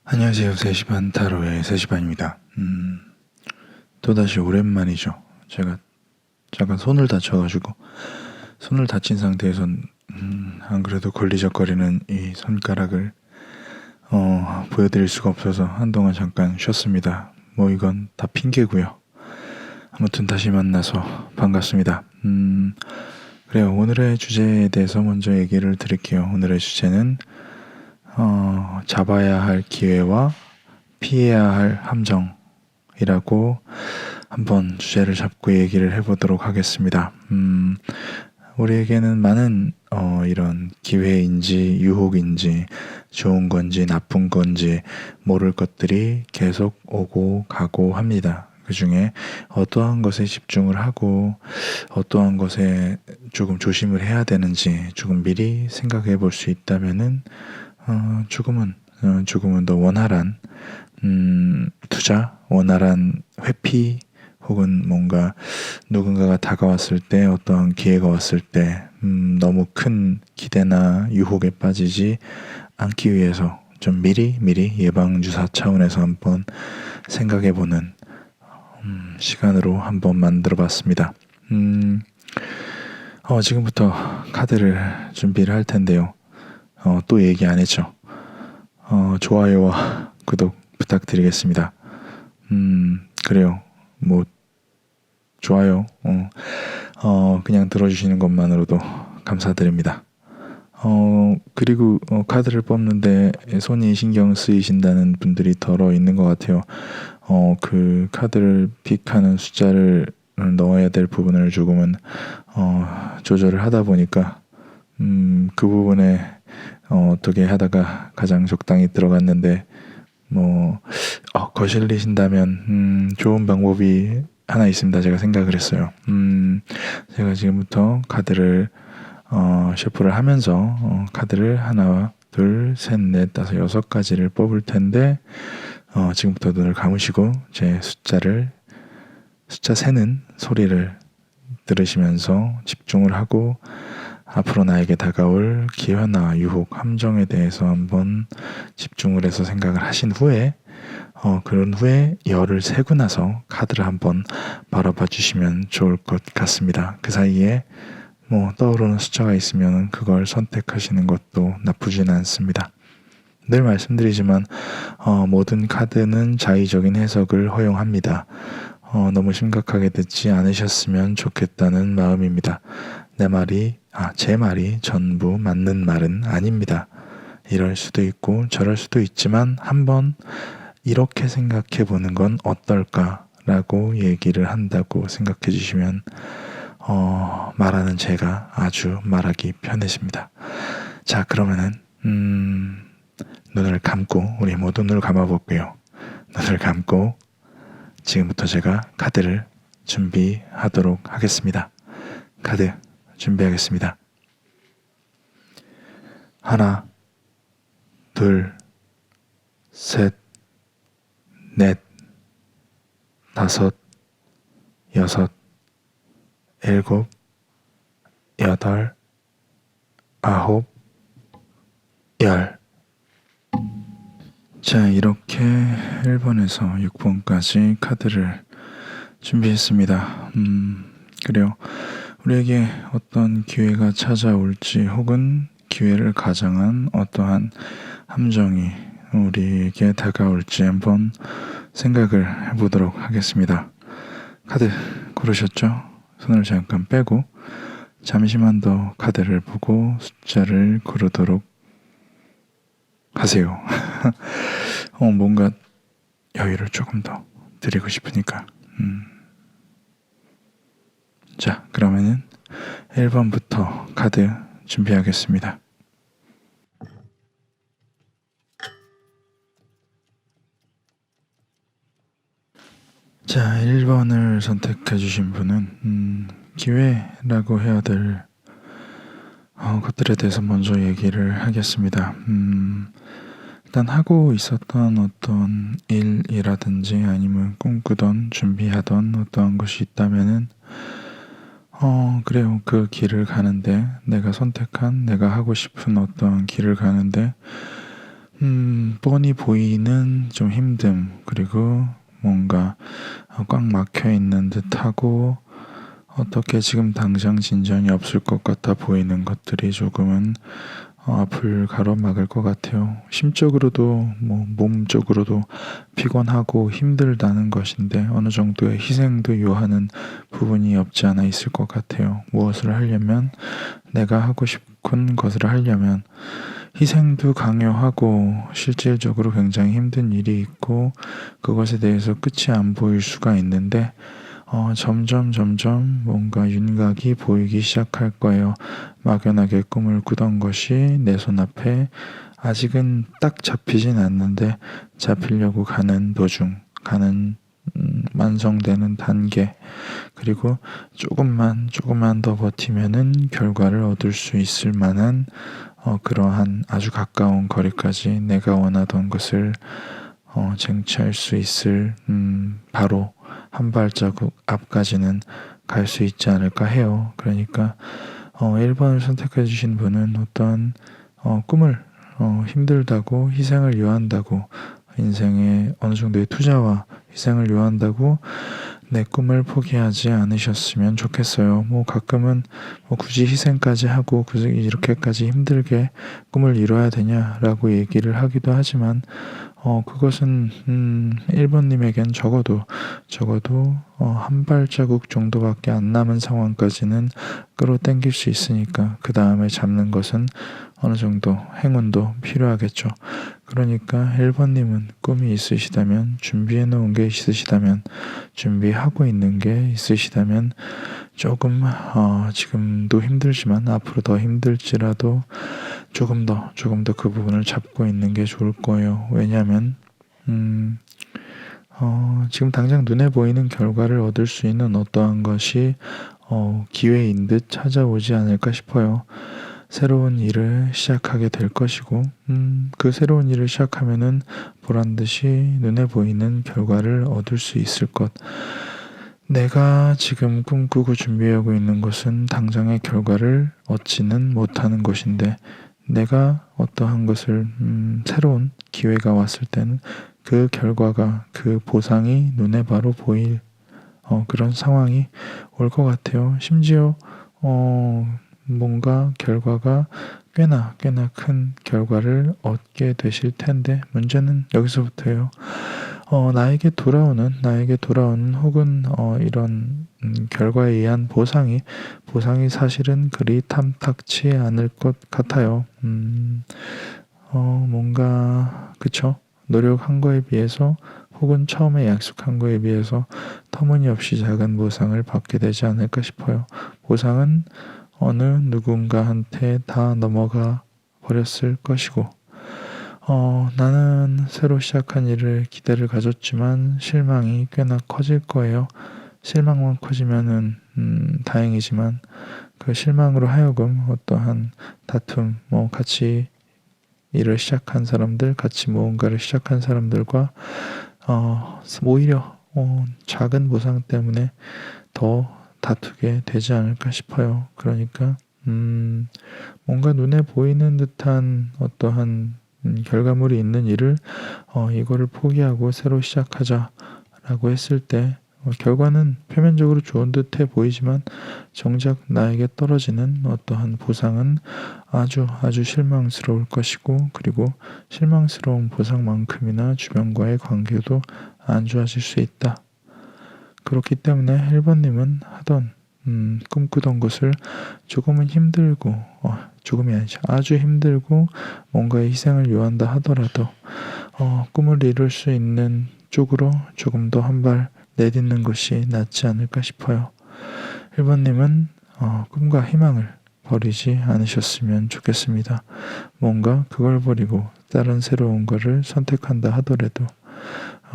안녕하세요. 3시 반 타로의 3시 반입니다. 또다시 오랜만이죠. 제가 잠깐 손을 다쳐가지고 손을 다친 상태에선 안 그래도 걸리적거리는 이 손가락을 보여드릴 수가 없어서 한동안 잠깐 쉬었습니다. 뭐 이건 다 핑계고요. 아무튼 다시 만나서 반갑습니다. 그래요. 오늘의 주제에 대해서 먼저 얘기를 드릴게요. 오늘의 주제는 잡아야 할 기회와 피해야 할 함정이라고 한번 주제를 잡고 얘기를 해보도록 하겠습니다. 우리에게는 많은 이런 기회인지 유혹인지 좋은 건지 나쁜 건지 모를 것들이 계속 오고 가고 합니다. 그 중에 어떠한 것에 집중을 하고 어떠한 것에 조금 조심을 해야 되는지 조금 미리 생각해 볼 수 있다면은 조금은 더 원활한 투자, 원활한 회피 혹은 뭔가 누군가가 다가왔을 때 어떠한 기회가 왔을 때 너무 큰 기대나 유혹에 빠지지 않기 위해서 좀 미리 예방주사 차원에서 한번 생각해보는 시간으로 한번 만들어 봤습니다. 지금부터 카드를 준비를 할 텐데요. 또 얘기 안 했죠. 좋아요와 구독 부탁드리겠습니다. 그래요. 뭐 좋아요. 그냥 들어주시는 것만으로도 감사드립니다. 그리고 카드를 뽑는데 손이 신경 쓰이신다는 분들이 덜어 있는 것 같아요. 그 카드를 픽하는 숫자를 넣어야 될 부분을 조금은 조절을 하다 보니까 그 부분에 어떻게 하다가 가장 적당히 들어갔는데 거슬리신다면 좋은 방법이 하나 있습니다. 제가 생각을 했어요. 제가 지금부터 카드를 셔플을 하면서 카드를 하나, 둘, 셋, 넷, 다섯, 6가지를 뽑을 텐데 지금부터 눈을 감으시고 제 숫자 세는 소리를 들으시면서 집중을 하고 앞으로 나에게 다가올 기회나 유혹, 함정에 대해서 한번 집중을 해서 생각을 하신 후에 그런 후에 열을 세고 나서 카드를 한번 바라봐 주시면 좋을 것 같습니다. 그 사이에 떠오르는 숫자가 있으면 그걸 선택하시는 것도 나쁘진 않습니다. 늘 말씀드리지만 모든 카드는 자의적인 해석을 허용합니다. 너무 심각하게 듣지 않으셨으면 좋겠다는 마음입니다. 제 말이 전부 맞는 말은 아닙니다. 이럴 수도 있고 저럴 수도 있지만 한번 이렇게 생각해 보는 건 어떨까라고 얘기를 한다고 생각해 주시면 말하는 제가 아주 말하기 편해집니다. 자, 그러면은 눈을 감고 우리 모두 눈을 감아 볼게요. 눈을 감고 지금부터 제가 카드를 준비하도록 하겠습니다. 카드 준비하겠습니다. 하나, 둘, 셋, 넷, 다섯, 여섯, 일곱, 여덟, 아홉, 열. 자, 이렇게 1번에서 6번까지 카드를 준비했습니다. 그래요. 우리에게 어떤 기회가 찾아올지 혹은 기회를 가장한 어떠한 함정이 우리에게 다가올지 한번 생각을 해보도록 하겠습니다. 카드 고르셨죠? 손을 잠깐 빼고 잠시만 더 카드를 보고 숫자를 고르도록 하세요. 뭔가 여유를 조금 더 드리고 싶으니까. 자, 그러면은 1번부터 카드 준비하겠습니다. 자, 1번을 선택해 주신 분은 기회라고 해야 될 것들에 대해서 먼저 얘기를 하겠습니다. 일단 하고 있었던 어떤 일이라든지 아니면 꿈꾸던 준비하던 어떠한 것이 있다면은 그래요. 그 길을 가는데 내가 선택한 내가 하고 싶은 어떤 길을 가는데 뻔히 보이는 좀 힘듦, 그리고 뭔가 꽉 막혀 있는 듯하고 어떻게 지금 당장 진전이 없을 것 같아 보이는 것들이 조금은 앞을 가로막을 것 같아요. 심적으로도 몸적으로도 피곤하고 힘들다는 것인데 어느 정도의 희생도 요하는 부분이 없지 않아 있을 것 같아요. 무엇을 하려면, 내가 하고 싶은 것을 하려면 희생도 강요하고 실질적으로 굉장히 힘든 일이 있고 그것에 대해서 끝이 안 보일 수가 있는데 점점 뭔가 윤곽이 보이기 시작할 거예요. 막연하게 꿈을 꾸던 것이 내 손앞에 아직은 딱 잡히진 않는데 잡히려고 가는 도중, 가는 완성되는 단계, 그리고 조금만 더 버티면은 결과를 얻을 수 있을 만한 그러한 아주 가까운 거리까지 내가 원하던 것을 쟁취할 수 있을 바로 한 발자국 앞까지는 갈 수 있지 않을까 해요. 그러니까 1번을 선택해 주신 분은 어떤 꿈을 힘들다고 희생을 요한다고, 인생에 어느 정도의 투자와 희생을 요한다고 내 꿈을 포기하지 않으셨으면 좋겠어요. 가끔은 굳이 희생까지 하고 이렇게까지 힘들게 꿈을 이뤄야 되냐라고 얘기를 하기도 하지만 그것은 1번님에겐 적어도 한 발자국 정도밖에 안 남은 상황까지는 끌어당길 수 있으니까 그 다음에 잡는 것은 어느 정도 행운도 필요하겠죠. 그러니까 1번님은 꿈이 있으시다면, 준비해 놓은 게 있으시다면, 준비하고 있는 게 있으시다면 조금 지금도 힘들지만 앞으로 더 힘들지라도 조금 더 그 부분을 잡고 있는 게 좋을 거예요. 왜냐하면 지금 당장 눈에 보이는 결과를 얻을 수 있는 어떠한 것이 기회인 듯 찾아오지 않을까 싶어요. 새로운 일을 시작하게 될 것이고 그 새로운 일을 시작하면은 보란듯이 눈에 보이는 결과를 얻을 수 있을 것. 내가 지금 꿈꾸고 준비하고 있는 것은 당장의 결과를 얻지는 못하는 것인데, 내가 어떠한 것을 새로운 기회가 왔을 때는 그 결과가, 그 보상이 눈에 바로 보일 그런 상황이 올 것 같아요. 심지어 뭔가 결과가 꽤나 큰 결과를 얻게 되실 텐데, 문제는 여기서부터예요. 나에게 돌아오는 혹은 이런 결과에 의한 보상이 사실은 그리 탐탁치 않을 것 같아요. 뭔가 그쵸? 노력한 거에 비해서 혹은 처음에 약속한 거에 비해서 터무니없이 작은 보상을 받게 되지 않을까 싶어요. 보상은 어느 누군가한테 다 넘어가 버렸을 것이고, 나는 새로 시작한 일을 기대를 가졌지만 실망이 꽤나 커질 거예요. 실망만 커지면은 다행이지만 그 실망으로 하여금 어떠한 다툼, 같이 일을 시작한 사람들, 같이 무언가를 시작한 사람들과 오히려 작은 보상 때문에 더 다투게 되지 않을까 싶어요. 그러니까 뭔가 눈에 보이는 듯한 어떠한 결과물이 있는 일을 이거를 포기하고 새로 시작하자라고 했을 때 결과는 표면적으로 좋은 듯해 보이지만 정작 나에게 떨어지는 어떠한 보상은 아주 실망스러울 것이고, 그리고 실망스러운 보상만큼이나 주변과의 관계도 안 좋아질 수 있다. 그렇기 때문에 1번님은 하던 꿈꾸던 것을 조금은 힘들고 조금이 아니죠. 아주 힘들고 뭔가의 희생을 요한다 하더라도 꿈을 이룰 수 있는 쪽으로 조금 더 한 발 내딛는 것이 낫지 않을까 싶어요. 1번님은 꿈과 희망을 버리지 않으셨으면 좋겠습니다. 뭔가 그걸 버리고 다른 새로운 거를 선택한다 하더라도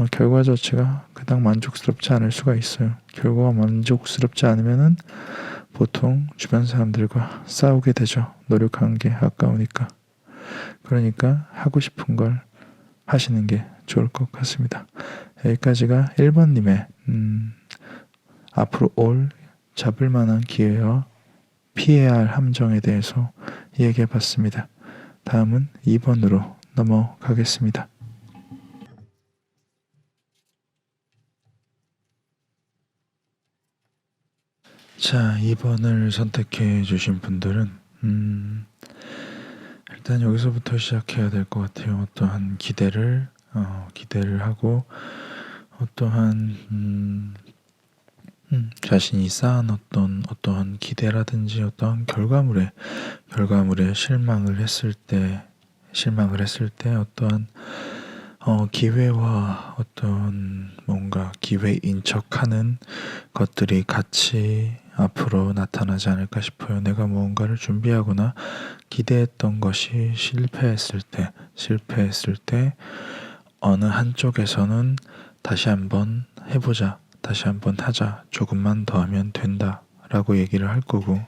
결과 자체가 그닥 만족스럽지 않을 수가 있어요. 결과가 만족스럽지 않으면은 보통 주변 사람들과 싸우게 되죠. 노력한 게 아까우니까. 그러니까 하고 싶은 걸 하시는 게 좋을 것 같습니다. 여기까지가 1번님의 앞으로 잡을 만한 기회와 피해야 할 함정에 대해서 얘기해 봤습니다. 다음은 2번으로 넘어가겠습니다. 자, 2번을 선택해 주신 분들은 일단 여기서부터 시작해야 될 것 같아요. 어떠한 기대를 하고 어떠한 자신이 쌓은 어떠한 기대라든지 어떠한 결과물에 실망을 했을 때 어떠한 기회와 어떤 뭔가 기회인 척하는 것들이 같이 앞으로 나타나지 않을까 싶어요. 내가 무언가를 준비하거나 기대했던 것이 실패했을 때 어느 한쪽에서는 다시 한번 해보자, 다시 한번 하자, 조금만 더 하면 된다 라고 얘기를 할 거고,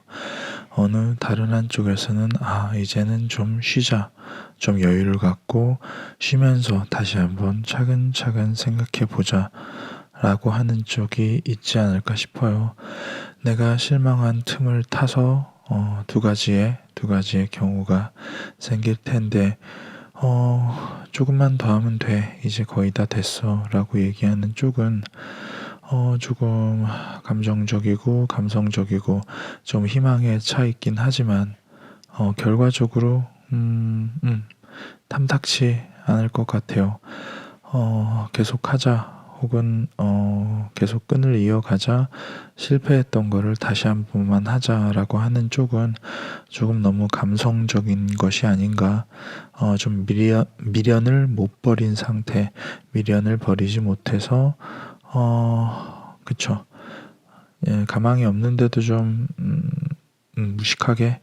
어느 다른 한쪽에서는 이제는 좀 쉬자, 좀 여유를 갖고 쉬면서 다시 한번 차근차근 생각해 보자 라고 하는 쪽이 있지 않을까 싶어요. 내가 실망한 틈을 타서 두 가지의 경우가 생길 텐데, 조금만 더 하면 돼, 이제 거의 다 됐어 라고 얘기하는 쪽은 조금 감정적이고 감성적이고 좀 희망에 차 있긴 하지만 결과적으로 탐탁치 않을 것 같아요. 계속하자, 혹은 계속 끈을 이어가자, 실패했던 거를 다시 한 번만 하자라고 하는 쪽은 조금 너무 감성적인 것이 아닌가. 좀 미련을 못 버린 상태, 미련을 버리지 못해서 그쵸. 예, 가망이 없는데도 좀 무식하게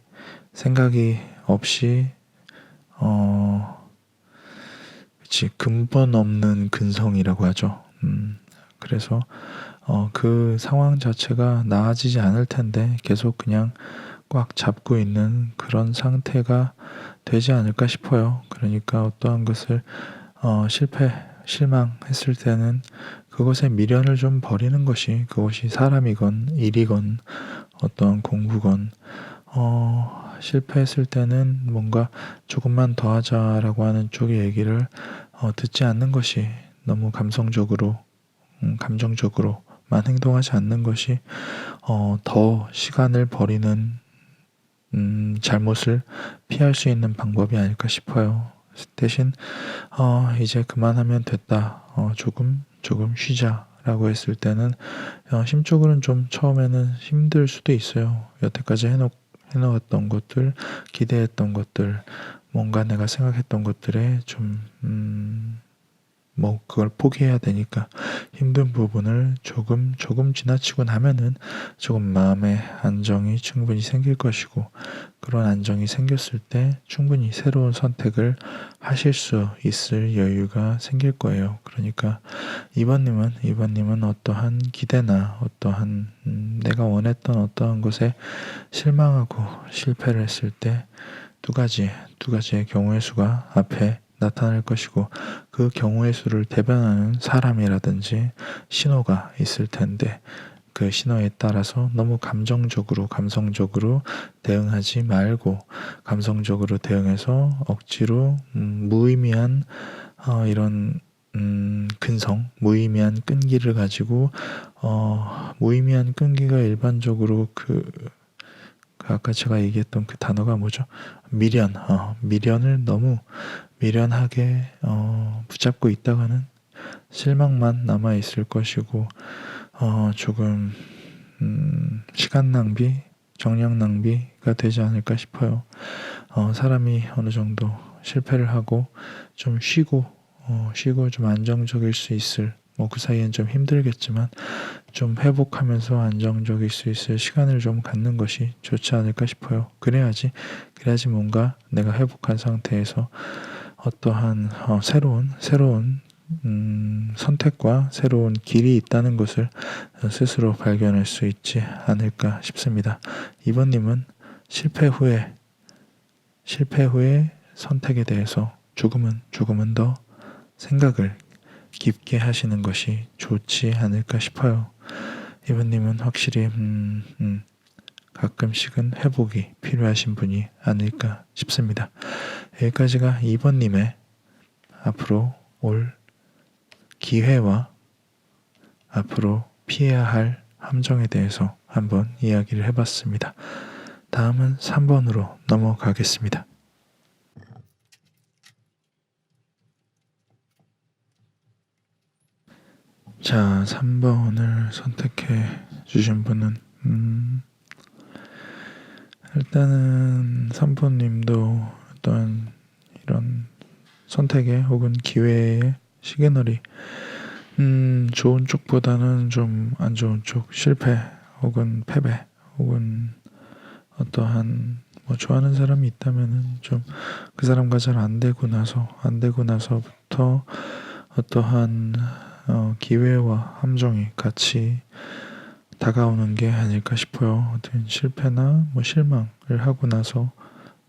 생각이 없이 그치, 근본 없는 근성이라고 하죠. 그래서 그 상황 자체가 나아지지 않을 텐데 계속 그냥 꽉 잡고 있는 그런 상태가 되지 않을까 싶어요. 그러니까 어떠한 것을 실망했을 때는 그것에 미련을 좀 버리는 것이, 그것이 사람이건 일이건 어떠한 공부건, 실패했을 때는 뭔가 조금만 더 하자라고 하는 쪽의 얘기를 듣지 않는 것이, 너무 감정적으로만 행동하지 않는 것이 더 시간을 버리는 잘못을 피할 수 있는 방법이 아닐까 싶어요. 대신 이제 그만하면 됐다, 조금 쉬자라고 했을 때는 심적으로는 좀 처음에는 힘들 수도 있어요. 여태까지 해놓았던 것들, 기대했던 것들, 뭔가 내가 생각했던 것들에 좀 그걸 포기해야 되니까 힘든 부분을 조금 지나치고 나면은 조금 마음의 안정이 충분히 생길 것이고, 그런 안정이 생겼을 때 충분히 새로운 선택을 하실 수 있을 여유가 생길 거예요. 그러니까 2번님은 어떠한 기대나 어떠한 내가 원했던 어떠한 것에 실망하고 실패를 했을 때 두 가지의 경우의 수가 앞에 나타날 것이고, 그 경우의 수를 대변하는 사람이라든지 신호가 있을 텐데, 그 신호에 따라서 너무 감성적으로 대응하지 말고, 감성적으로 대응해서 억지로 무의미한 이런 무의미한 끈기를 가지고, 무의미한 끈기가 일반적으로 아까 제가 얘기했던 그 단어가 뭐죠? 미련을 너무 미련하게 붙잡고 있다가는 실망만 남아 있을 것이고, 조금 시간 낭비, 정력 낭비가 되지 않을까 싶어요. 사람이 어느 정도 실패를 하고 좀 쉬고 좀 안정적일 수 있을, 그 사이엔 좀 힘들겠지만 좀 회복하면서 안정적일 수 있을 시간을 좀 갖는 것이 좋지 않을까 싶어요. 그래야지 뭔가 내가 회복한 상태에서 어떠한 새로운 선택과 새로운 길이 있다는 것을 스스로 발견할 수 있지 않을까 싶습니다. 2번님은 실패 후에 선택에 대해서 조금은 더 생각을 깊게 하시는 것이 좋지 않을까 싶어요. 2번님은 확실히 가끔씩은 회복이 필요하신 분이 아닐까 싶습니다. 여기까지가 2번님의 앞으로 올 기회와 앞으로 피해야 할 함정에 대해서 한번 이야기를 해봤습니다. 다음은 3번으로 넘어가겠습니다. 자, 3번을 선택해 주신 분은 일단은 3번님도 어떤 이런 선택에 혹은 기회의 시그널이 좋은 쪽보다는 좀 안 좋은 쪽, 실패 혹은 패배 혹은 어떠한 좋아하는 사람이 있다면은 좀 그 사람과 잘 안 되고 나서부터 어떠한 기회와 함정이 같이 다가오는 게 아닐까 싶어요. 어떤 실패나 실망을 하고 나서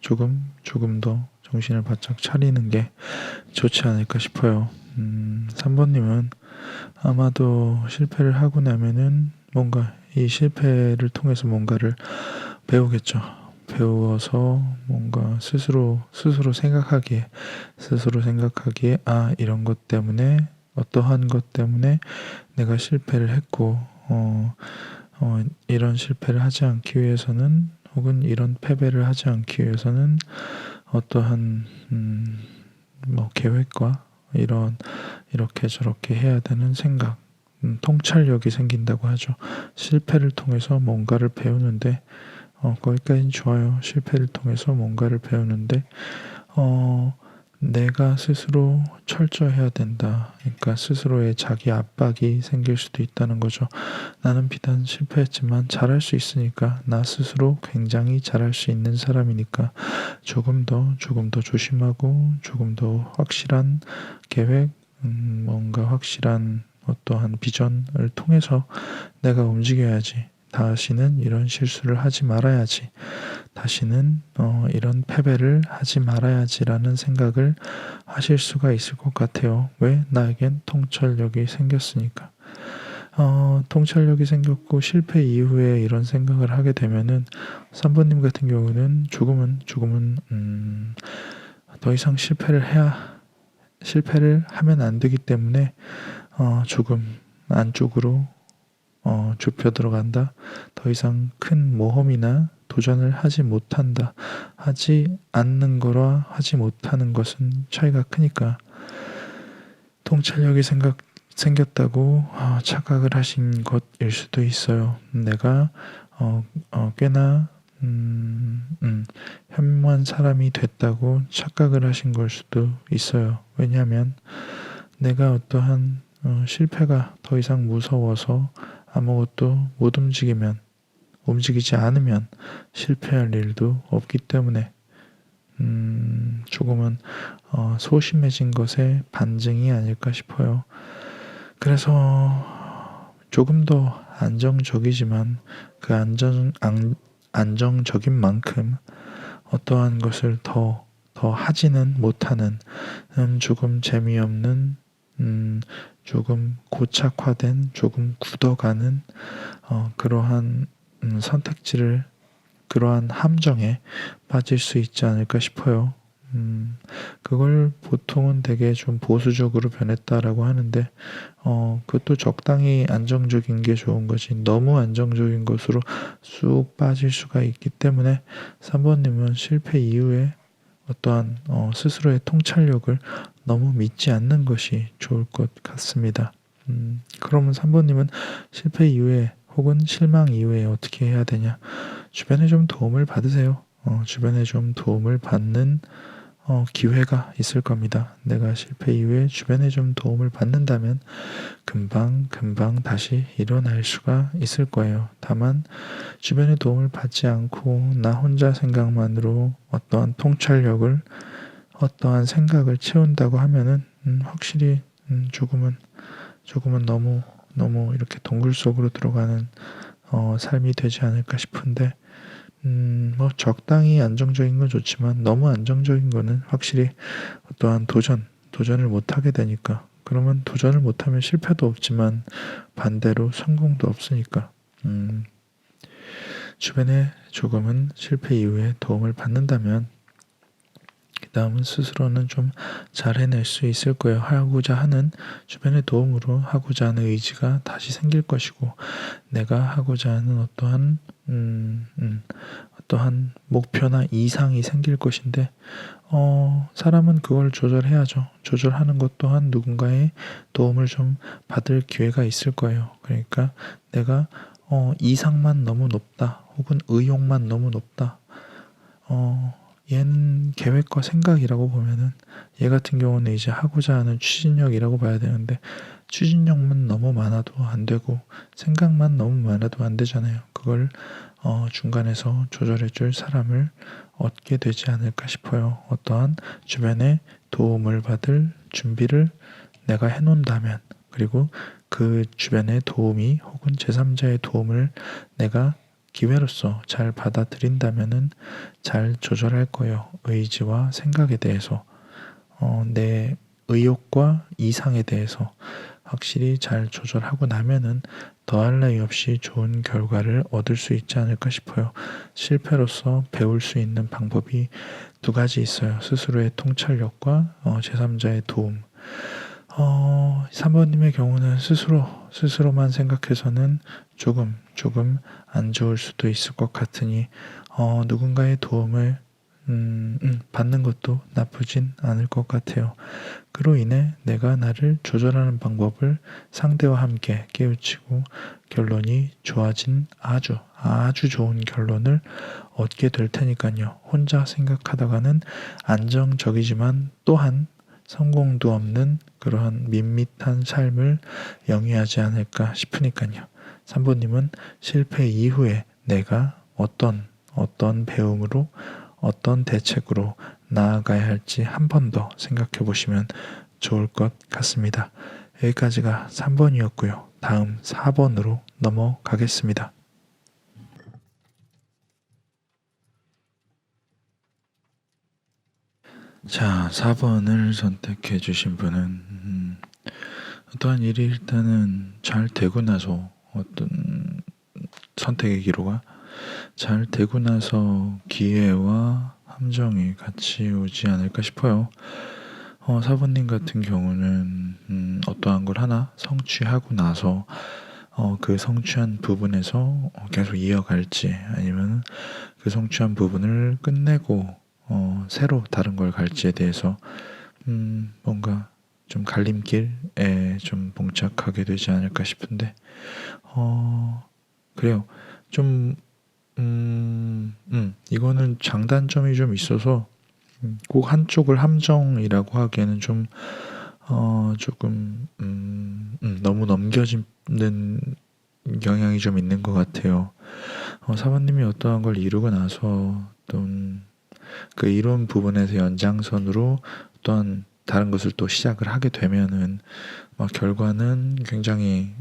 조금 더 정신을 바짝 차리는 게 좋지 않을까 싶어요. 3번님은 아마도 실패를 하고 나면은 뭔가 이 실패를 통해서 뭔가를 배우겠죠. 배워서 뭔가 스스로 생각하기에 이런 것 때문에 어떠한 것 때문에 내가 실패를 했고 이런 실패를 하지 않기 위해서는 혹은 이런 패배를 하지 않기 위해서는 어떠한 계획과 이렇게 저렇게 해야 되는 생각, 통찰력이 생긴다고 하죠. 실패를 통해서 뭔가를 배우는데 거기까지는 좋아요. 실패를 통해서 뭔가를 배우는데 내가 스스로 철저해야 된다. 그러니까 스스로의 자기 압박이 생길 수도 있다는 거죠. 나는 비단 실패했지만 잘할 수 있으니까, 나 스스로 굉장히 잘할 수 있는 사람이니까 조금 더 조심하고 조금 더 확실한 계획, 뭔가 확실한 어떠한 비전을 통해서 내가 움직여야지. 다시는 이런 실수를 하지 말아야지. 다시는 이런 패배를 하지 말아야지라는 생각을 하실 수가 있을 것 같아요. 왜? 나에겐 통찰력이 생겼으니까. 통찰력이 생겼고 실패 이후에 이런 생각을 하게 되면은 3번님 같은 경우는 조금은 더 이상 실패를 하면 안 되기 때문에 조금 안쪽으로 좁혀 들어간다. 더 이상 큰 모험이나 도전을 하지 못한다. 하지 않는 거와 하지 못하는 것은 차이가 크니까 통찰력이 생겼다고 착각을 하신 것일 수도 있어요. 내가 꽤나 현무한 사람이 됐다고 착각을 하신 걸 수도 있어요. 왜냐하면 내가 어떠한 실패가 더 이상 무서워서 아무것도 못 움직이지 않으면 실패할 일도 없기 때문에 조금은 소심해진 것의 반증이 아닐까 싶어요. 그래서 조금 더 안정적이지만 그 안정적인 만큼 어떠한 것을 더 하지는 못하는 조금 재미없는 조금 고착화된 조금 굳어가는 그러한 선택지를 그러한 함정에 빠질 수 있지 않을까 싶어요. 그걸 보통은 되게 좀 보수적으로 변했다라고 하는데 그것도 적당히 안정적인 게 좋은 거지 너무 안정적인 것으로 쑥 빠질 수가 있기 때문에 3번님은 실패 이후에 어떠한 스스로의 통찰력을 너무 믿지 않는 것이 좋을 것 같습니다. 그러면 3번님은 실패 이후에 혹은 실망 이후에 어떻게 해야 되냐? 주변에 좀 도움을 받으세요. 주변에 좀 도움을 받는 기회가 있을 겁니다. 내가 실패 이후에 주변에 좀 도움을 받는다면 금방 다시 일어날 수가 있을 거예요. 다만 주변의 도움을 받지 않고 나 혼자 생각만으로 어떠한 통찰력을 어떠한 생각을 채운다고 하면은 확실히 조금은 너무 이렇게 동굴 속으로 들어가는 삶이 되지 않을까 싶은데 적당히 안정적인 건 좋지만 너무 안정적인 거는 확실히 어떠한 도전을 못 하게 되니까 그러면 도전을 못 하면 실패도 없지만 반대로 성공도 없으니까 주변에 조금은 실패 이후에 도움을 받는다면 그 다음은 스스로는 좀 잘 해낼 수 있을 거예요. 하고자 하는 주변의 도움으로 하고자 하는 의지가 다시 생길 것이고 내가 하고자 하는 어떠한 목표나 이상이 생길 것인데 사람은 그걸 조절해야죠. 조절하는 것 또한 누군가의 도움을 좀 받을 기회가 있을 거예요. 그러니까 내가 이상만 너무 높다 혹은 의욕만 너무 높다 얘는 계획과 생각이라고 보면은 얘 같은 경우는 이제 하고자 하는 추진력이라고 봐야 되는데 추진력만 너무 많아도 안 되고 생각만 너무 많아도 안 되잖아요. 그걸 중간에서 조절해 줄 사람을 얻게 되지 않을까 싶어요. 어떠한 주변의 도움을 받을 준비를 내가 해놓는다면 그리고 그 주변의 도움이 혹은 제3자의 도움을 내가 기회로서 잘 받아들인다면은 잘 조절할 거예요. 의지와 생각에 대해서 내 의욕과 이상에 대해서 확실히 잘 조절하고 나면은 더할 나위 없이 좋은 결과를 얻을 수 있지 않을까 싶어요. 실패로서 배울 수 있는 방법이 두 가지 있어요. 스스로의 통찰력과 제3자의 도움. 3번님의 경우는 스스로만 생각해서는 조금 안 좋을 수도 있을 것 같으니, 누군가의 도움을, 받는 것도 나쁘진 않을 것 같아요. 그로 인해 내가 나를 조절하는 방법을 상대와 함께 깨우치고 결론이 좋아진 아주 좋은 결론을 얻게 될 테니까요. 혼자 생각하다가는 안정적이지만 또한 성공도 없는 그러한 밋밋한 삶을 영위하지 않을까 싶으니까요. 3번님은 실패 이후에 내가 어떤 배움으로 어떤 대책으로 나아가야 할지 한 번 더 생각해 보시면 좋을 것 같습니다. 여기까지가 3번이었고요. 다음 4번으로 넘어가겠습니다. 자, 4번을 선택해 주신 분은 어떠한 일이 일단은 잘 되고 나서 어떤 선택의 기로가 잘 되고 나서 기회와 함정이 같이 오지 않을까 싶어요. 사부님 같은 경우는 어떠한 걸 하나 성취하고 나서 그 성취한 부분에서 계속 이어갈지 아니면 그 성취한 부분을 끝내고 새로 다른 걸 갈지에 대해서 뭔가 좀 갈림길에 좀 봉착하게 되지 않을까 싶은데 그래요. 좀 이거는 장단점이 좀 있어서 꼭 한쪽을 함정이라고 하기에는 좀 조금 너무 넘겨지는 경향이 좀 있는 것 같아요. 사모님이 어떠한 걸 이루고 나서 또 그 이룬 부분에서 연장선으로 어떤 다른 것을 또 시작을 하게 되면은 막 결과는 굉장히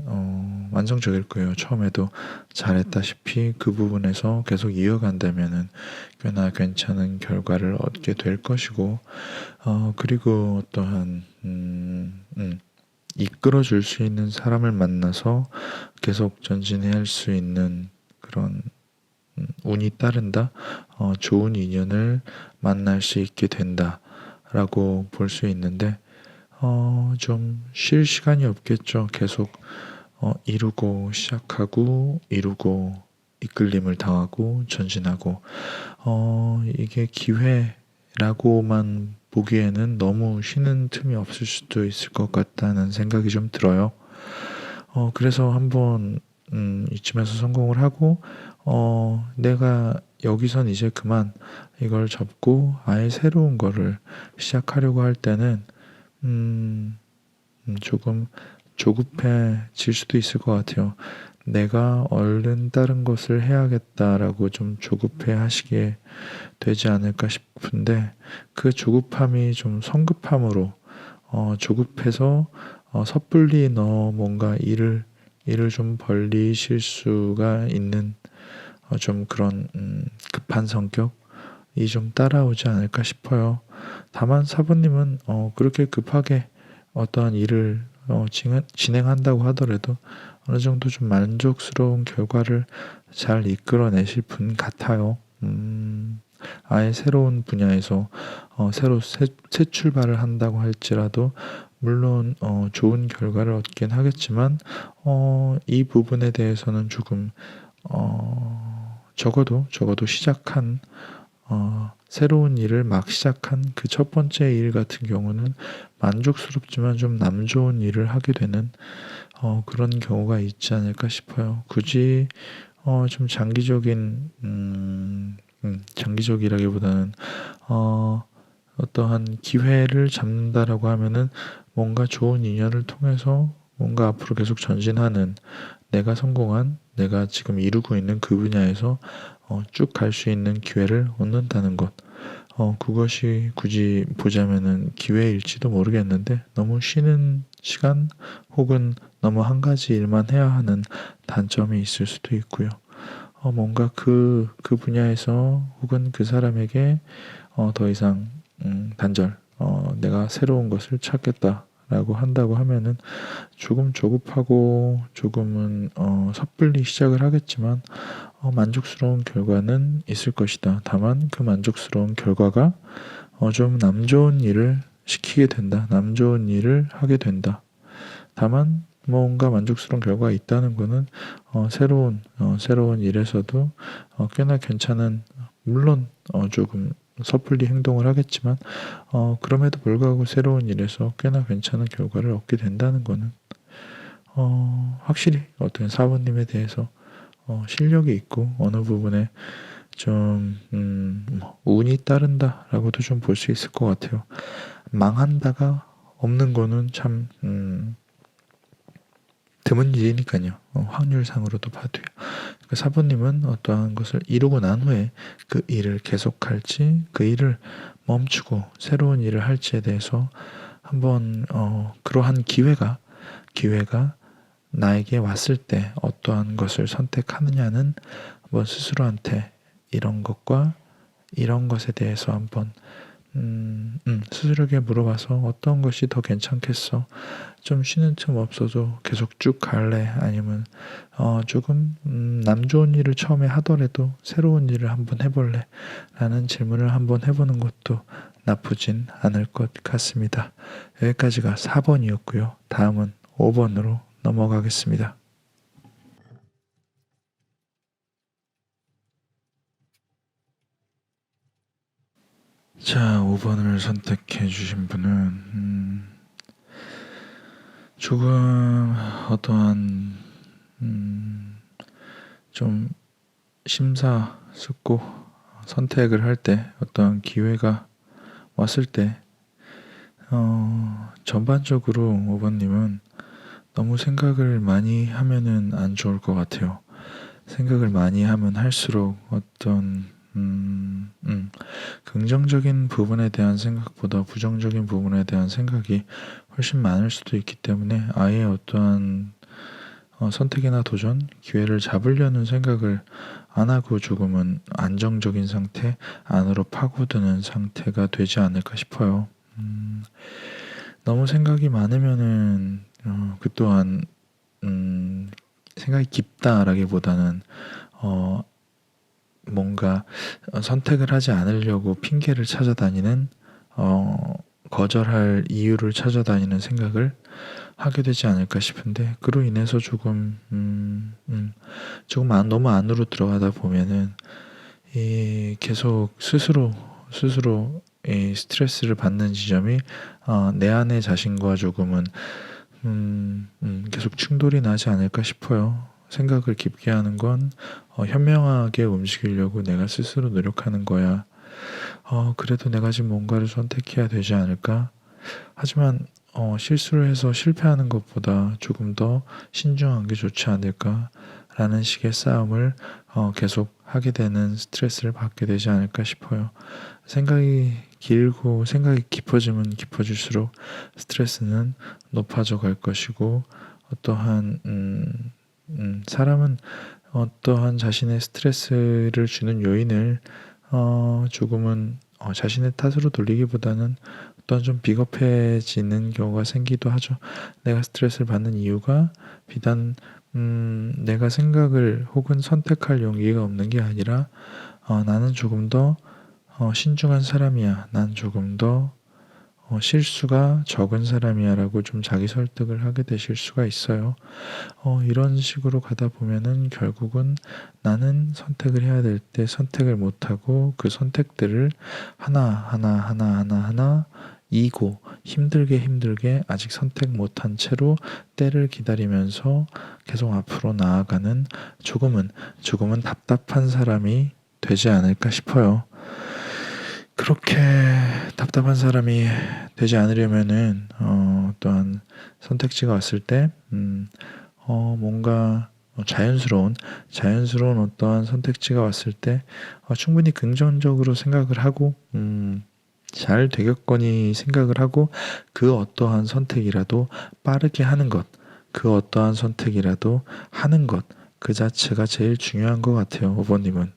완성적일 거예요. 처음에도 잘했다시피 그 부분에서 계속 이어간다면은 꽤나 괜찮은 결과를 얻게 될 것이고 그리고 또한 이끌어 줄 수 있는 사람을 만나서 계속 전진해야 할 수 있는 그런 운이 따른다. 좋은 인연을 만날 수 있게 된다라고 볼 수 있는데 좀 쉴 시간이 없겠죠. 계속 이루고 시작하고 이루고 이끌림을 당하고 전진하고 이게 기회라고만 보기에는 너무 쉬는 틈이 없을 수도 있을 것 같다는 생각이 좀 들어요. 그래서 한번 이쯤에서 성공을 하고 내가 여기선 이제 그만 이걸 접고 아예 새로운 거를 시작하려고 할 때는 조금 조급해질 수도 있을 것 같아요. 내가 얼른 다른 것을 해야겠다라고 좀 조급해 하시게 되지 않을까 싶은데 그 조급함이 좀 성급함으로 조급해서 섣불리 뭔가 일을 좀 벌리실 수가 있는 좀 그런 급한 성격이 좀 따라오지 않을까 싶어요. 다만 사부님은 그렇게 급하게 어떠한 일을 진행한다고 하더라도 어느 정도 좀 만족스러운 결과를 잘 이끌어내실 분 같아요. 아예 새로운 분야에서 새로 새 출발을 한다고 할지라도 물론 좋은 결과를 얻긴 하겠지만 이 부분에 대해서는 조금 적어도 시작한 새로운 일을 막 시작한 그 첫 번째 일 같은 경우는 만족스럽지만 좀 남 좋은 일을 하게 되는 그런 경우가 있지 않을까 싶어요. 굳이 좀 장기적이라기보다는 어떠한 기회를 잡는다라고 하면은 뭔가 좋은 인연을 통해서 뭔가 앞으로 계속 전진하는 내가 성공한 내가 지금 이루고 있는 그 분야에서 쭉 갈 수 있는 기회를 얻는다는 것. 그것이 굳이 보자면은 기회일지도 모르겠는데 너무 쉬는 시간 혹은 너무 한 가지 일만 해야 하는 단점이 있을 수도 있고요. 뭔가 그 분야에서 혹은 그 사람에게 더 이상 내가 새로운 것을 찾겠다라고 한다고 하면은 조금 조급하고 조금은 섣불리 시작을 하겠지만 만족스러운 결과는 있을 것이다. 다만 그 만족스러운 결과가 좀 남 좋은 일을 시키게 된다. 남 좋은 일을 하게 된다. 다만 뭔가 만족스러운 결과가 있다는 거는 새로운 일에서도 꽤나 괜찮은 물론 조금 섣불리 행동을 하겠지만 그럼에도 불구하고 새로운 일에서 꽤나 괜찮은 결과를 얻게 된다는 거는 확실히 어떤 사부님에 대해서 실력이 있고 어느 부분에 좀 운이 따른다라고도 좀 볼 수 있을 것 같아요. 망한다가 없는 거는 참 드문 일이니까요. 확률상으로도 봐도요. 그 사부님은 어떠한 것을 이루고 난 후에 그 일을 계속할지 그 일을 멈추고 새로운 일을 할지에 대해서 한번 그러한 기회가 나에게 왔을 때 어떠한 것을 선택하느냐는 한번 스스로한테 이런 것과 이런 것에 대해서 한번 스스로에게 물어봐서 어떤 것이 더 괜찮겠어? 좀 쉬는 틈 없어도 계속 쭉 갈래? 아니면 조금 남 좋은 일을 처음에 하더라도 새로운 일을 한번 해볼래? 라는 질문을 한번 해보는 것도 나쁘진 않을 것 같습니다. 여기까지가 4번이었고요. 다음은 5번으로 넘어가겠습니다. 자, 5번을 선택해 주신 분은 조금 어떠한 좀 심사숙고 선택을 할 때 어떠한 기회가 왔을 때 전반적으로 5번님은 너무 생각을 많이 하면은 안 좋을 것 같아요. 생각을 많이 하면 할수록 어떤 긍정적인 부분에 대한 생각보다 부정적인 부분에 대한 생각이 훨씬 많을 수도 있기 때문에 아예 어떠한 선택이나 도전, 기회를 잡으려는 생각을 안 하고 조금은 안정적인 상태, 안으로 파고드는 상태가 되지 않을까 싶어요. 너무 생각이 많으면은 그 또한 생각이 깊다라기보다는 뭔가 선택을 하지 않으려고 핑계를 찾아다니는 거절할 이유를 찾아다니는 생각을 하게 되지 않을까 싶은데 그로 인해서 조금 너무 안으로 들어가다 보면은 계속 스스로 이 스트레스를 받는 지점이 내 안의 자신과 조금은 계속 충돌이 나지 않을까 싶어요. 생각을 깊게 하는 건 현명하게 움직이려고 내가 스스로 노력하는 거야. 그래도 내가 지금 뭔가를 선택해야 되지 않을까? 하지만 실수를 해서 실패하는 것보다 조금 더 신중한 게 좋지 않을까? 라는 식의 싸움을 계속 하게 되는 스트레스를 받게 되지 않을까 싶어요. 생각이 길고 생각이 깊어지면 깊어질수록 스트레스는 높아져 갈 것이고 어떠한 사람은 어떠한 자신의 스트레스를 주는 요인을 조금은 자신의 탓으로 돌리기보다는 어떤 좀 비겁해지는 경우가 생기도 하죠. 내가 스트레스를 받는 이유가 비단 내가 생각을 혹은 선택할 용기가 없는 게 아니라 나는 조금 더 신중한 사람이야. 난 조금 더 실수가 적은 사람이야 라고 좀 자기 설득을 하게 되실 수가 있어요. 이런 식으로 가다 보면은 결국은 나는 선택을 해야 될 때 선택을 못하고 그 선택들을 하나 이고 힘들게 아직 선택 못한 채로 때를 기다리면서 계속 앞으로 나아가는 조금은 답답한 사람이 되지 않을까 싶어요. 그렇게 답답한 사람이 되지 않으려면은 또한 선택지가 왔을 때 뭔가 자연스러운 어떠한 선택지가 왔을 때 충분히 긍정적으로 생각을 하고 잘 되겠거니 생각을 하고 그 어떠한 선택이라도 빠르게 하는 것, 그 어떠한 선택이라도 하는 것, 그 자체가 제일 중요한 것 같아요. 5번님은.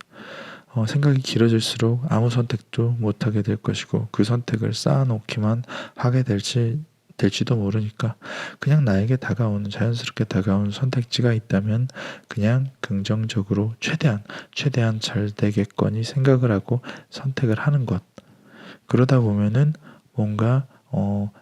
생각이 길어질수록 아무 선택도 못하게 될 것이고 그 선택을 쌓아놓기만 하게 될지도 모르니까 그냥 나에게 자연스럽게 다가오는 선택지가 있다면 그냥 긍정적으로 최대한 잘 되겠거니 생각을 하고 선택을 하는 것. 그러다 보면은 뭔가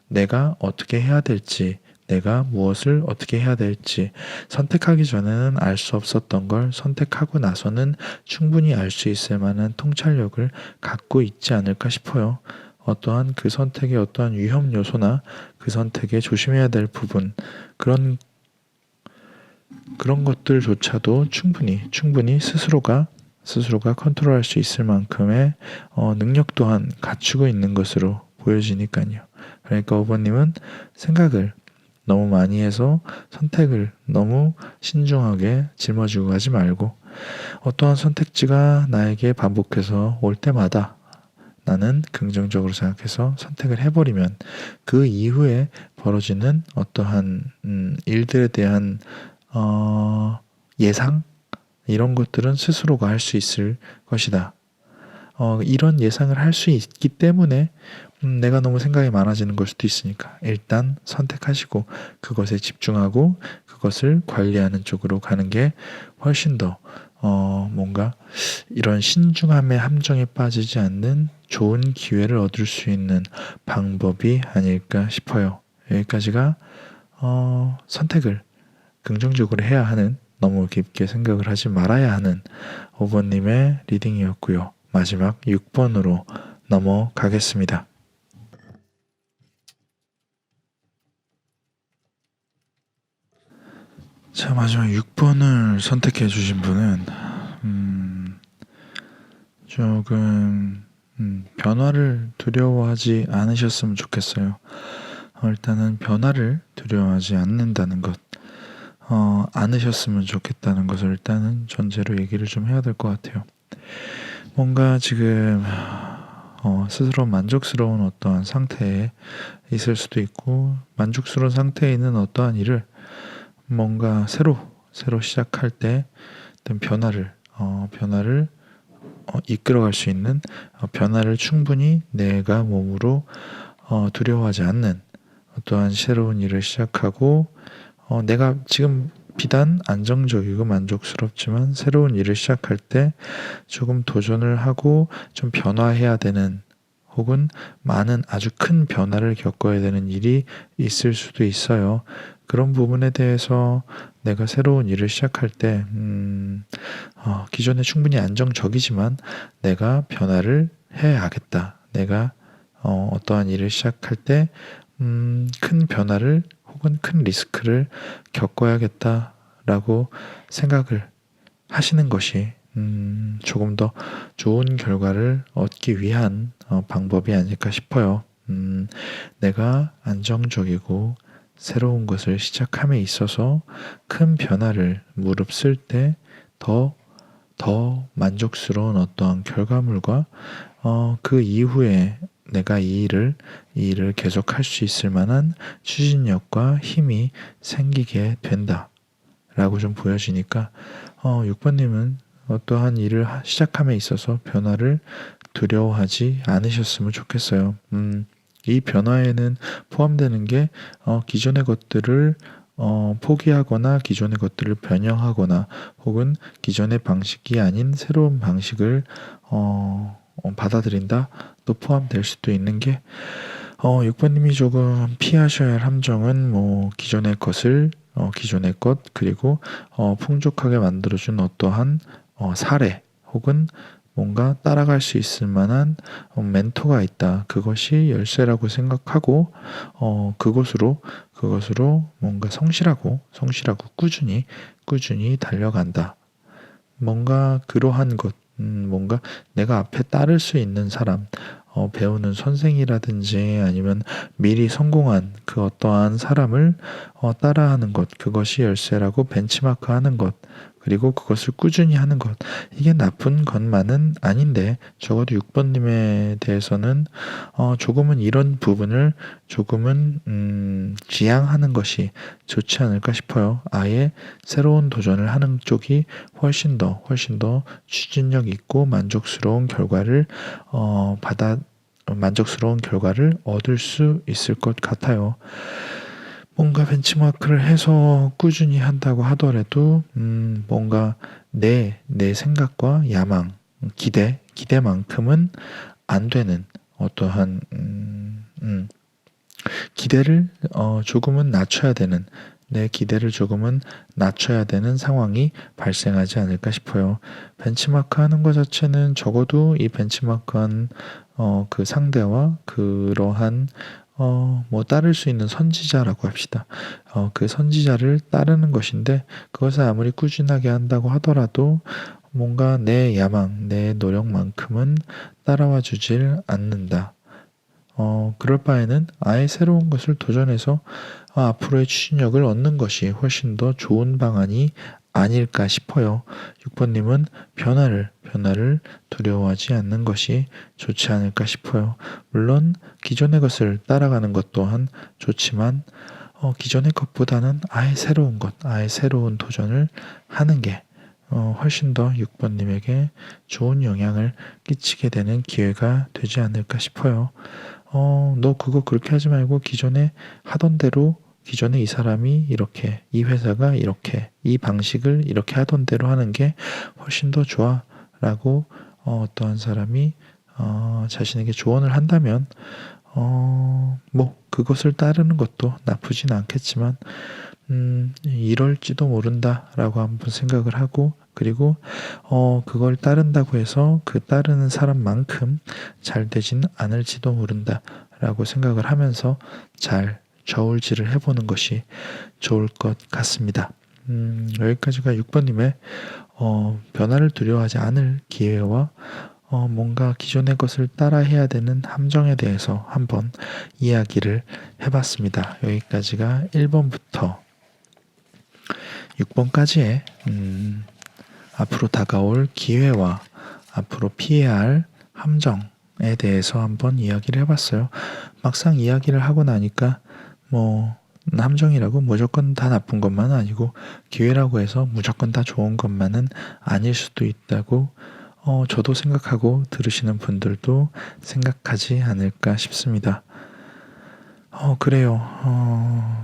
내가 어떻게 해야 될지, 내가 무엇을 어떻게 해야 될지 선택하기 전에는 알 수 없었던 걸 선택하고 나서는 충분히 알 수 있을 만한 통찰력을 갖고 있지 않을까 싶어요. 어떠한 그 선택의 어떠한 위험 요소나 그 선택에 조심해야 될 부분, 그런 것들조차도 충분히 스스로가 컨트롤할 수 있을 만큼의 능력 또한 갖추고 있는 것으로 보여지니까요. 그러니까 5번님은 생각을 너무 많이 해서 선택을 너무 신중하게 짊어지고 가지 말고 어떠한 선택지가 나에게 반복해서 올 때마다 나는 긍정적으로 생각해서 선택을 해버리면 그 이후에 벌어지는 어떠한 일들에 대한 예상? 이런 것들은 스스로가 할 수 있을 것이다. 이런 예상을 할 수 있기 때문에 내가 너무 생각이 많아지는 걸 수도 있으니까 일단 선택하시고 그것에 집중하고 그것을 관리하는 쪽으로 가는 게 훨씬 더 뭔가 이런 신중함의 함정에 빠지지 않는 좋은 기회를 얻을 수 있는 방법이 아닐까 싶어요. 여기까지가 선택을 긍정적으로 해야 하는 너무 깊게 생각을 하지 말아야 하는 5번님의 리딩이었고요. 마지막 6번으로 넘어가겠습니다. 자, 마지막 6번을 선택해 주신 분은 조금 변화를 두려워하지 않으셨으면 좋겠어요. 일단은 변화를 두려워하지 않는다는 것, 않으셨으면 좋겠다는 것을 일단은 전제로 얘기를 좀 해야 될 것 같아요. 뭔가 지금 스스로 만족스러운 어떠한 상태에 있을 수도 있고 만족스러운 상태에 있는 어떠한 일을 뭔가 새로 시작할 때 어떤 변화를 이끌어갈 수 있는 변화를 충분히 내가 몸으로 두려워하지 않는 어떠한 새로운 일을 시작하고 내가 지금 비단 안정적이고 만족스럽지만 새로운 일을 시작할 때 조금 도전을 하고 좀 변화해야 되는 혹은 많은 아주 큰 변화를 겪어야 되는 일이 있을 수도 있어요. 그런 부분에 대해서 내가 새로운 일을 시작할 때 기존에 충분히 안정적이지만 내가 변화를 해야겠다. 내가 어떠한 일을 시작할 때 큰 변화를 혹은 큰 리스크를 겪어야겠다라고 생각을 하시는 것이 조금 더 좋은 결과를 얻기 위한 방법이 아닐까 싶어요. 내가 안정적이고 새로운 것을 시작함에 있어서 큰 변화를 무릅쓸 때 더 만족스러운 어떠한 결과물과 그 이후에 내가 이 일을 계속할 수 있을 만한 추진력과 힘이 생기게 된다라고 좀 보여지니까 6번님은 어떠한 일을 시작함에 있어서 변화를 두려워하지 않으셨으면 좋겠어요. 이 변화에는 포함되는 게 기존의 것들을 포기하거나 기존의 것들을 변형하거나 혹은 기존의 방식이 아닌 새로운 방식을 받아들인다 또 포함될 수도 있는 게 6번님이 조금 피하셔야 할 함정은 뭐 기존의 것 그리고 풍족하게 만들어준 어떠한 사례 혹은 뭔가 따라갈 수 있을 만한 멘토가 있다. 그것이 열쇠라고 생각하고 그것으로 뭔가 성실하고 꾸준히 달려간다. 뭔가 그러한 것, 뭔가 내가 앞에 따를 수 있는 사람, 배우는 선생이라든지 아니면 미리 성공한 그 어떠한 사람을 따라하는 것, 그것이 열쇠라고 벤치마크 하는 것, 그리고 그것을 꾸준히 하는 것. 이게 나쁜 것만은 아닌데, 적어도 6번님에 대해서는 조금은 이런 부분을 조금은 지양하는 것이 좋지 않을까 싶어요. 아예 새로운 도전을 하는 쪽이 훨씬 더 추진력 있고 만족스러운 결과를 얻을 수 있을 것 같아요. 뭔가 벤치마크를 해서 꾸준히 한다고 하더라도 뭔가 내 생각과 야망, 기대만큼은 안 되는 어떠한 기대를 조금은 낮춰야 되는 내 기대를 조금은 낮춰야 되는 상황이 발생하지 않을까 싶어요. 벤치마크 하는 것 자체는 적어도 이 벤치마크한 그 상대와 그러한 뭐 따를 수 있는 선지자라고 합시다. 그 선지자를 따르는 것인데 그것을 아무리 꾸준하게 한다고 하더라도 뭔가 내 야망, 내 노력만큼은 따라와 주질 않는다. 그럴 바에는 아예 새로운 것을 도전해서 앞으로의 추진력을 얻는 것이 훨씬 더 좋은 방안이 아닐까 싶어요. 6번님은 변화를 두려워하지 않는 것이 좋지 않을까 싶어요. 물론 기존의 것을 따라가는 것 또한 좋지만 기존의 것보다는 아예 새로운 도전을 하는 게 훨씬 더 6번님에게 좋은 영향을 끼치게 되는 기회가 되지 않을까 싶어요. 너 그거 그렇게 하지 말고 기존에 하던 대로 기존에 이 사람이 이렇게, 이 회사가 이렇게, 이 방식을 이렇게 하던 대로 하는 게 훨씬 더 좋아. 라고 어떠한 사람이 자신에게 조언을 한다면 뭐 그것을 따르는 것도 나쁘진 않겠지만 이럴지도 모른다라고 한번 생각을 하고 그리고 그걸 따른다고 해서 그 따르는 사람만큼 잘 되지는 않을지도 모른다라고 생각을 하면서 잘 저울질을 해보는 것이 좋을 것 같습니다. 여기까지가 6번님의 변화를 두려워하지 않을 기회와 뭔가 기존의 것을 따라 해야 되는 함정에 대해서 한번 이야기를 해봤습니다. 여기까지가 1번부터 6번까지의 앞으로 다가올 기회와 앞으로 피해야 할 함정에 대해서 한번 이야기를 해봤어요. 막상 이야기를 하고 나니까 뭐 함정이라고 무조건 다 나쁜 것만은 아니고 기회라고 해서 무조건 다 좋은 것만은 아닐 수도 있다고 저도 생각하고 들으시는 분들도 생각하지 않을까 싶습니다. 그래요.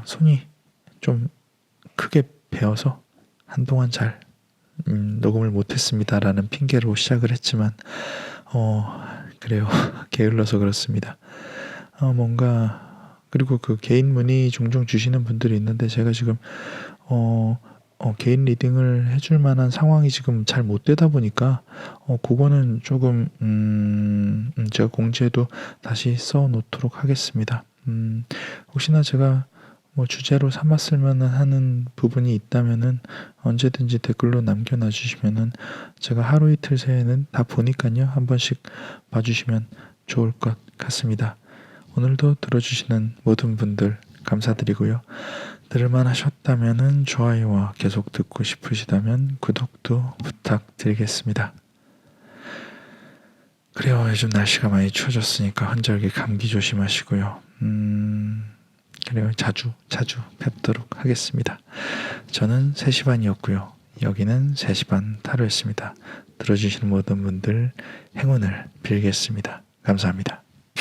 손이 좀 크게 베어서 한동안 잘 녹음을 못했습니다라는 핑계로 시작을 했지만 그래요. 게을러서 그렇습니다. 뭔가 그리고 그 개인 문의 종종 주시는 분들이 있는데 제가 지금 개인 리딩을 해줄 만한 상황이 지금 잘 못 되다 보니까 그거는 조금 제가 공지에도 다시 써 놓도록 하겠습니다. 혹시나 제가 뭐 주제로 삼았을 만한 하는 부분이 있다면은 언제든지 댓글로 남겨놔 주시면은 제가 하루 이틀 새에는 다 보니까요. 한 번씩 봐주시면 좋을 것 같습니다. 오늘도 들어주시는 모든 분들 감사드리고요. 들을만 하셨다면은 좋아요와 계속 듣고 싶으시다면 구독도 부탁드리겠습니다. 그래요. 요즘 날씨가 많이 추워졌으니까 환절기 감기 조심하시고요. 그래요. 자주 뵙도록 하겠습니다. 저는 3시 반이었고요. 여기는 3시 반 타로였습니다. 들어주시는 모든 분들 행운을 빌겠습니다. 감사합니다.